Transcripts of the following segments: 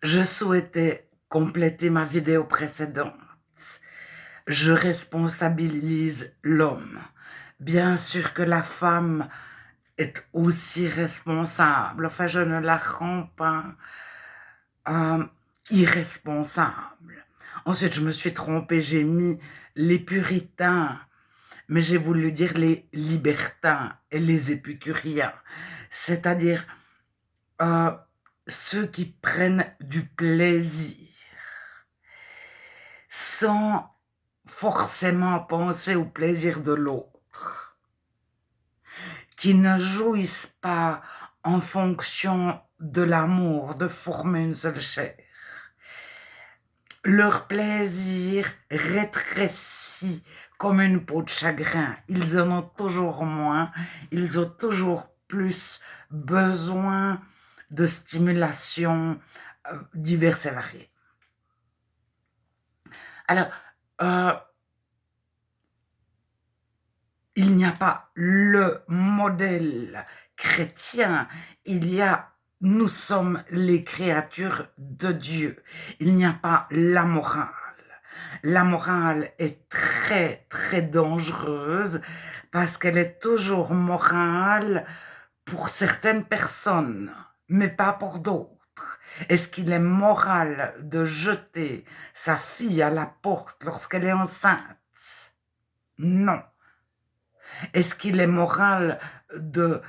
Je souhaitais compléter ma vidéo précédente. Je responsabilise l'homme. Bien sûr que la femme est aussi responsable. Enfin, je ne la rends pas irresponsable. Ensuite, je me suis trompée, j'ai mis les puritains, mais j'ai voulu dire les libertins et les épicuriens, c'est-à-dire ceux qui prennent du plaisir sans forcément penser au plaisir de l'autre, qui ne jouissent pas en fonction de l'amour, de former une seule chair. Leur plaisir rétrécit comme une peau de chagrin. Ils en ont toujours moins, ils ont toujours plus besoin de stimulation diverses et variées. Alors, il n'y a pas le modèle chrétien, nous sommes les créatures de Dieu. Il n'y a pas la morale. La morale est très, très dangereuse parce qu'elle est toujours morale pour certaines personnes, mais pas pour d'autres. Est-ce qu'il est moral de jeter sa fille à la porte lorsqu'elle est enceinte? Non. Est-ce qu'il est moral de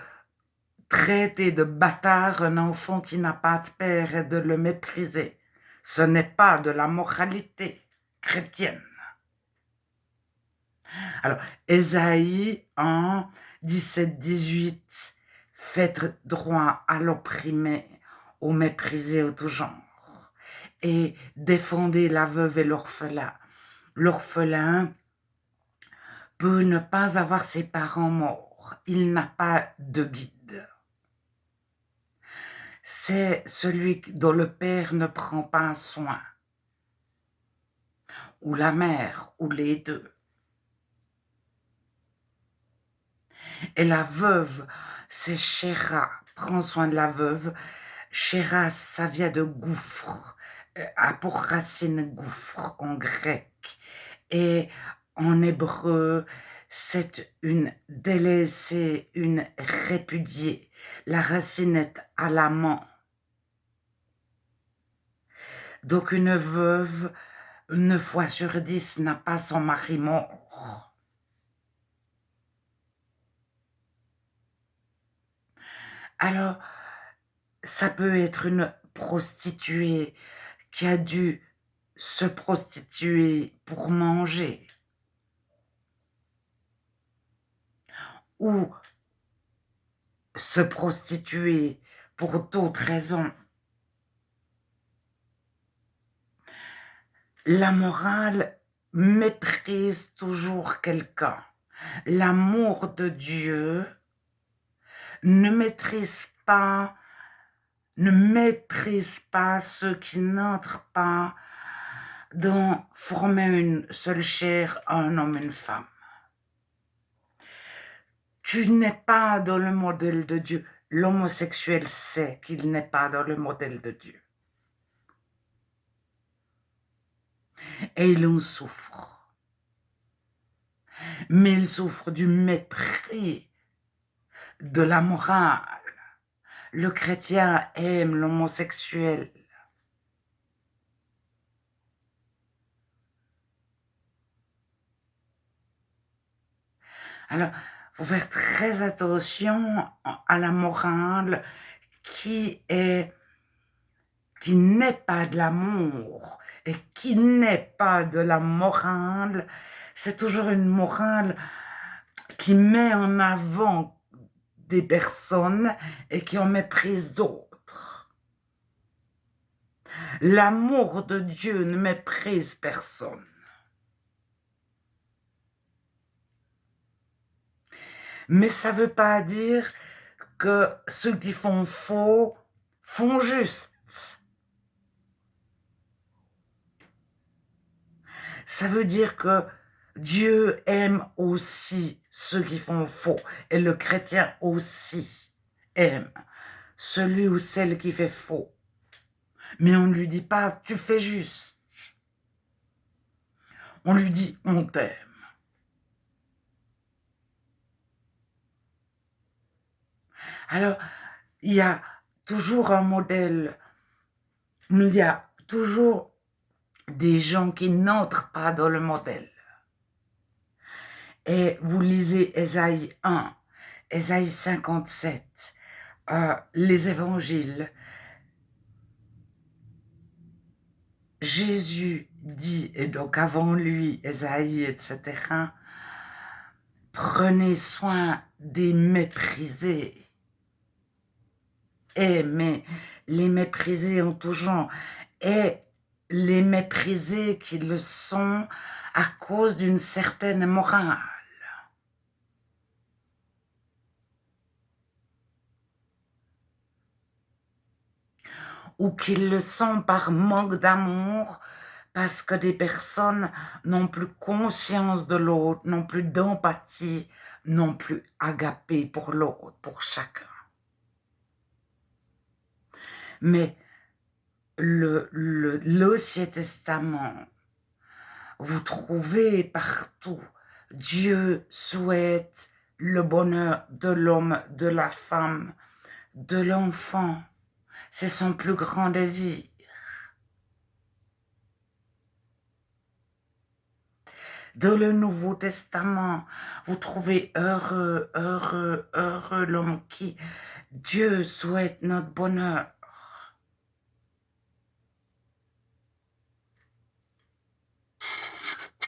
traiter de bâtard un enfant qui n'a pas de père et de le mépriser? Ce n'est pas de la moralité chrétienne. Alors, Ésaïe 1, 17-18, faites droit à l'opprimé, au méprisé, au tout genre, et défendez la veuve et l'orphelin. L'orphelin peut ne pas avoir ses parents morts, il n'a pas de guide. C'est celui dont le père ne prend pas soin, ou la mère, ou les deux. Et la veuve, c'est Chéra, prends soin de la veuve. Chéra, ça vient de gouffre, a pour racine gouffre en grec. Et en hébreu, c'est une délaissée, une répudiée. La racine est à l'amant. Donc une veuve, 9 fois sur 10, n'a pas son mari mort. Alors, ça peut être une prostituée qui a dû se prostituer pour manger, ou se prostituer pour d'autres raisons. La morale méprise toujours quelqu'un. L'amour de Dieu ne méprise pas ceux qui n'entrent pas dans former une seule chair, un homme, une femme. Tu n'es pas dans le modèle de Dieu. L'homosexuel sait qu'il n'est pas dans le modèle de Dieu. Et il en souffre. Mais il souffre du mépris de la morale. Le chrétien aime l'homosexuel. Alors, il faut faire très attention à la morale qui n'est pas de l'amour et qui n'est pas de la morale. C'est toujours une morale qui met en avant des personnes et qui en méprise d'autres. L'amour de Dieu ne méprise personne. Mais ça ne veut pas dire que ceux qui font faux font juste. Ça veut dire que Dieu aime aussi ceux qui font faux, et le chrétien aussi aime celui ou celle qui fait faux. mais on ne lui dit pas: «Tu fais juste». On lui dit: «On t'aime». Alors, il y a toujours un modèle, mais il y a toujours des gens qui n'entrent pas dans le modèle. Et vous lisez Ésaïe 1, Ésaïe 57, les évangiles. Jésus dit, et donc avant lui, Ésaïe, etc., prenez soin des méprisés. Mais les méprisés en tout genre, et les méprisés qui le sont à cause d'une certaine morale. Ou qu'ils le sont par manque d'amour, parce que des personnes n'ont plus conscience de l'autre, n'ont plus d'empathie, n'ont plus agapé pour l'autre, pour chacun. Mais l'Ancien Testament, vous trouvez partout, Dieu souhaite le bonheur de l'homme, de la femme, de l'enfant. C'est son plus grand désir. Dans le Nouveau Testament, vous trouvez heureux, heureux, heureux l'homme qui Dieu souhaite notre bonheur,